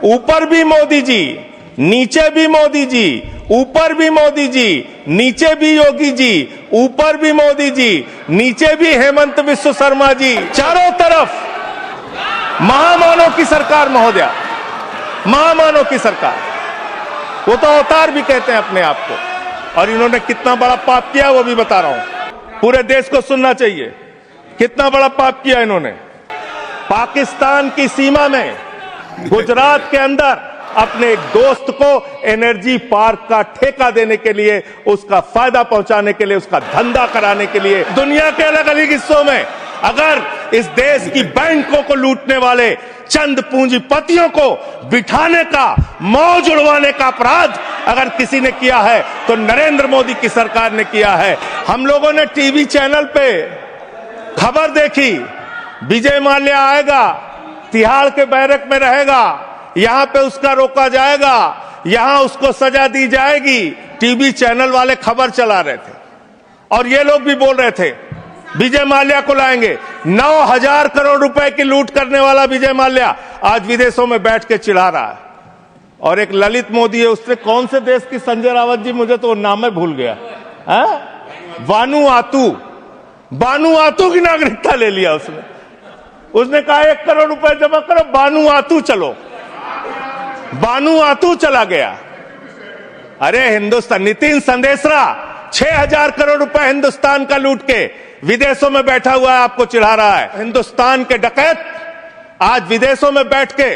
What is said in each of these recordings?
ऊपर भी मोदी जी, नीचे भी मोदी जी, ऊपर भी मोदी जी, नीचे भी योगी जी, ऊपर भी मोदी जी, नीचे भी हेमंत बिस्व शर्मा जी, चारों तरफ महामानव की सरकार महोदया, महामानव की सरकार। वो तो अवतार भी कहते हैं अपने आप को। और इन्होंने कितना बड़ा पाप किया वो भी बता रहा हूं, पूरे देश को सुनना चाहिए कितना बड़ा पाप किया इन्होंने। पाकिस्तान की सीमा में गुजरात के अंदर अपने एक दोस्त को एनर्जी पार्क का ठेका देने के लिए, उसका फायदा पहुंचाने के लिए, उसका धंधा कराने के लिए दुनिया के अलग अलग हिस्सों में अगर इस देश की बैंकों को लूटने वाले चंद पूंजीपतियों को बिठाने का, मौज उड़वाने का अपराध अगर किसी ने किया है तो नरेंद्र मोदी की सरकार ने किया है। हम लोगों ने टीवी चैनल पे खबर देखी, विजय माल्या आएगा, तिहाड़ के बैरक में रहेगा, यहां पे उसका रोका जाएगा, यहां उसको सजा दी जाएगी। टीवी चैनल वाले खबर चला रहे थे और ये लोग भी बोल रहे थे विजय माल्या को लाएंगे। 9,000 करोड़ रुपए की लूट करने वाला विजय माल्या आज विदेशों में बैठ के चिढ़ा रहा है। और एक ललित मोदी है, उसने कौन से देश की, संजय रावत जी, मुझे तो नाम में भूल गया, बानुआतू की नागरिकता ले लिया उसने कहा 1 करोड़ रुपए जमा करो, बानुआतू चलो, बानुआतू चला गया। अरे हिंदुस्तान, नितिन संदेशरा 6,000 करोड़ रुपए हिंदुस्तान का लूट के विदेशों में बैठा हुआ है, आपको चिढ़ा रहा है। हिंदुस्तान के डकैत आज विदेशों में बैठ के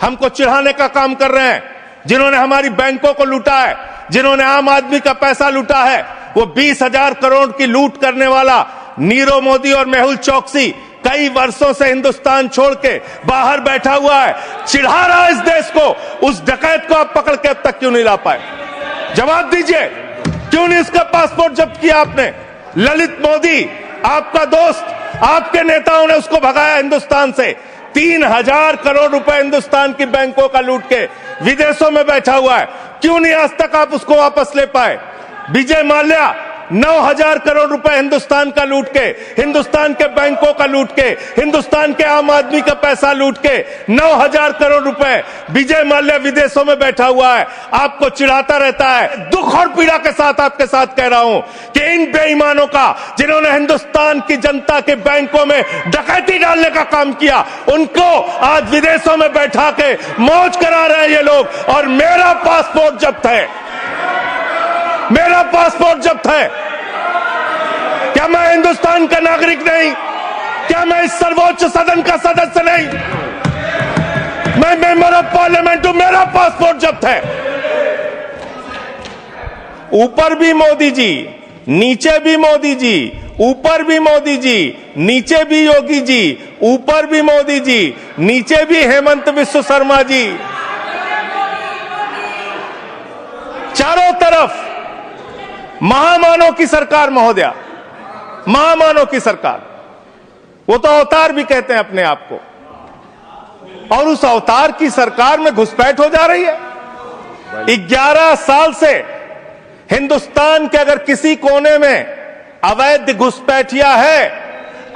हमको चिढ़ाने का काम कर रहे हैं। जिन्होंने हमारी बैंकों को लूटा है, जिन्होंने आम आदमी का पैसा लूटा है, वो 20,000 करोड़ की लूट करने वाला नीरव मोदी और मेहुल चौकसी कई वर्षों से हिंदुस्तान छोड़ के बाहर बैठा हुआ है, चिढ़ा रहा है इस देश को। उस डकैत को आप पकड़ के अब तक क्यों नहीं ला पाए? जवाब दीजिए, क्यों नहीं इसका पासपोर्ट जब्त किया आपने? ललित मोदी आपका दोस्त, आपके नेताओं ने उसको भगाया हिंदुस्तान से। 3,000 करोड़ रुपए हिंदुस्तान की बैंकों का लूट के विदेशों में बैठा हुआ है, क्यों नहीं आज तक आप उसको वापस ले पाए? विजय माल्या 9,000 करोड़ रुपए हिंदुस्तान का लूट के, हिंदुस्तान के बैंकों का लूट के, हिंदुस्तान के आम आदमी का पैसा लूट के 9,000 करोड़ रुपए विजय माल्या विदेशों में बैठा हुआ है, आपको चिढ़ाता रहता है। दुख और पीड़ा के साथ आपके साथ कह रहा हूं कि इन बेईमानों का, जिन्होंने हिंदुस्तान की जनता के बैंकों में डकैती डालने का काम किया, उनको आज विदेशों में बैठा के मौज करा रहे हैं ये लोग। और मेरा पासपोर्ट जब्त है, मेरा पासपोर्ट जब्त है। क्या मैं हिंदुस्तान का नागरिक नहीं? क्या मैं इस सर्वोच्च सदन का सदस्य नहीं? मैं मेंबर ऑफ पार्लियामेंट हूं, मेरा पासपोर्ट जब्त है। ऊपर भी मोदी जी, नीचे भी मोदी जी, ऊपर भी मोदी जी, नीचे भी योगी जी, ऊपर भी मोदी जी, नीचे भी हेमंत बिस्व शर्मा जी, चारों तरफ महामानव की सरकार महोदया, महामानव की सरकार। वो तो अवतार भी कहते हैं अपने आप को। और उस अवतार की सरकार में घुसपैठ हो जा रही है। 11 साल से हिंदुस्तान के अगर किसी कोने में अवैध घुसपैठिया है,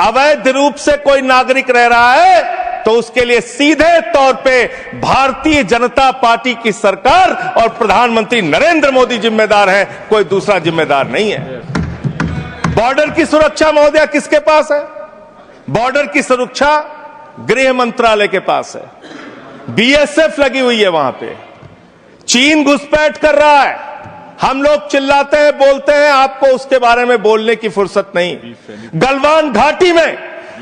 अवैध रूप से कोई नागरिक रह रहा है, तो उसके लिए सीधे तौर पे भारतीय जनता पार्टी की सरकार और प्रधानमंत्री नरेंद्र मोदी जिम्मेदार है, कोई दूसरा जिम्मेदार नहीं है। बॉर्डर की सुरक्षा महोदया किसके पास है? बॉर्डर की सुरक्षा गृह मंत्रालय के पास है। बीएसएफ लगी हुई है वहां पे। चीन घुसपैठ कर रहा है, हम लोग चिल्लाते हैं, बोलते हैं, आपको उसके बारे में बोलने की फुर्सत नहीं। गलवान घाटी में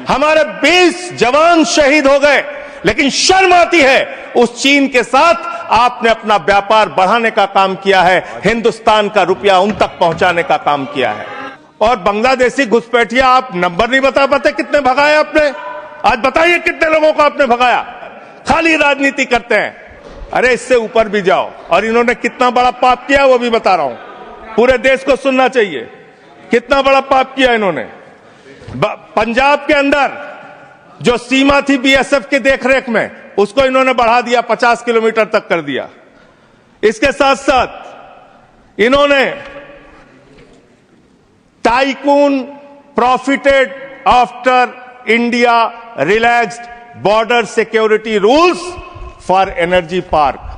हमारे 20 जवान शहीद हो गए, लेकिन शर्म आती है उस चीन के साथ आपने अपना व्यापार बढ़ाने का काम किया है, हिंदुस्तान का रुपया उन तक पहुंचाने का काम किया है। और बांग्लादेशी घुसपैठिया, आप नंबर नहीं बता पाते कितने भगाए आपने? आज बताइए कितने लोगों को आपने भगाया? खाली राजनीति करते हैं। अरे इससे ऊपर भी जाओ। और इन्होंने कितना बड़ा पाप किया वो भी बता रहा हूं, पूरे देश को सुनना चाहिए कितना बड़ा पाप किया इन्होंने। पंजाब के अंदर जो सीमा थी बीएसएफ के देखरेख में, उसको इन्होंने बढ़ा दिया, 50 किलोमीटर तक कर दिया। इसके साथ साथ इन्होंने tycoon profited after India relaxed border security rules for energy park.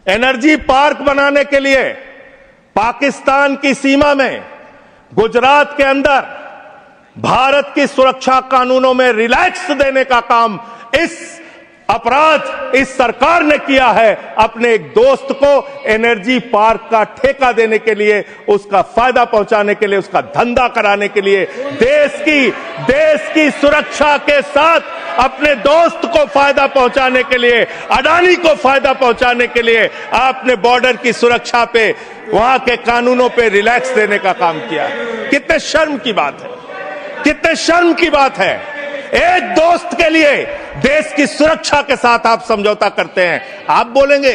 Energy park बनाने के लिए पाकिस्तान की सीमा में, गुजरात के अंदर भारत की सुरक्षा कानूनों में रिलैक्स देने का काम इस अपराध इस सरकार ने किया है। अपने एक दोस्त को एनर्जी पार्क का ठेका देने के लिए, उसका फायदा पहुंचाने के लिए, उसका धंधा कराने के लिए, देश की सुरक्षा के साथ अपने दोस्त को फायदा पहुंचाने के लिए, अडानी को फायदा पहुंचाने के लिए आपने बॉर्डर की सुरक्षा पे, वहां के कानूनों पे रिलैक्स देने का काम किया। कितने शर्म की बात है, कितने शर्म की बात है। एक दोस्त के लिए देश की सुरक्षा के साथ आप समझौता करते हैं। आप बोलेंगे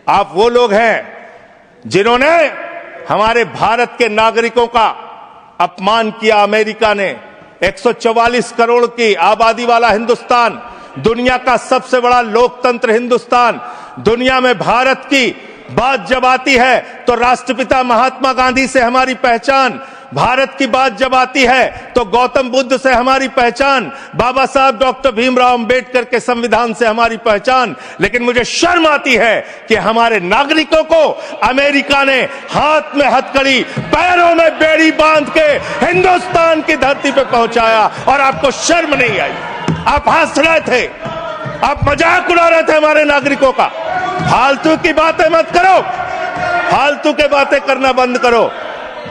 आप वो लोग हैं जिन्होंने हमारे भारत के नागरिकों का अपमान किया। अमेरिका ने 144 करोड़ की आबादी वाला हिंदुस्तान, दुनिया का सबसे बड़ा लोकतंत्र हिंदुस्तान, दुनिया में भारत की बात जब आती है तो राष्ट्रपिता महात्मा गांधी से हमारी पहचान, भारत की बात जब आती है तो गौतम बुद्ध से हमारी पहचान, बाबा साहब डॉक्टर भीमराव अंबेडकर के संविधान से हमारी पहचान। लेकिन मुझे शर्म आती है कि हमारे नागरिकों को अमेरिका ने हाथ में हथकड़ी, पैरों में बेड़ी बांध के हिंदुस्तान की धरती पे पहुंचाया और आपको शर्म नहीं आई। आप हंस रहे थे, आप मजाक उड़ा रहे थे हमारे नागरिकों का। फालतू की बातें मत करो, फालतू के बातें करना बंद करो।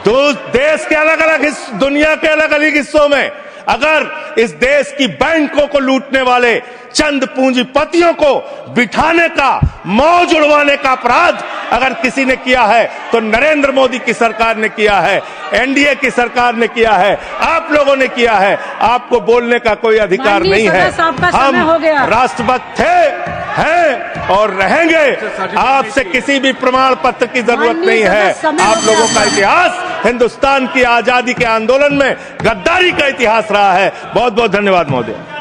देश के अलग अलग दुनिया के अलग अलग हिस्सों में अगर इस देश की बैंकों को लूटने वाले चंद पूंजीपतियों को बिठाने का, मौज उड़वाने का अपराध अगर किसी ने किया है तो नरेंद्र मोदी की सरकार ने किया है, एनडीए की सरकार ने किया है, आप लोगों ने किया है। आपको बोलने का कोई अधिकार नहीं है। हम राष्ट्रभक्त थे, हैं और रहेंगे। आपसे किसी भी प्रमाण पत्र की जरूरत नहीं है। आप लोगों का इतिहास हिंदुस्तान की आजादी के आंदोलन में गद्दारी का इतिहास रहा है। बहुत बहुत धन्यवाद महोदय।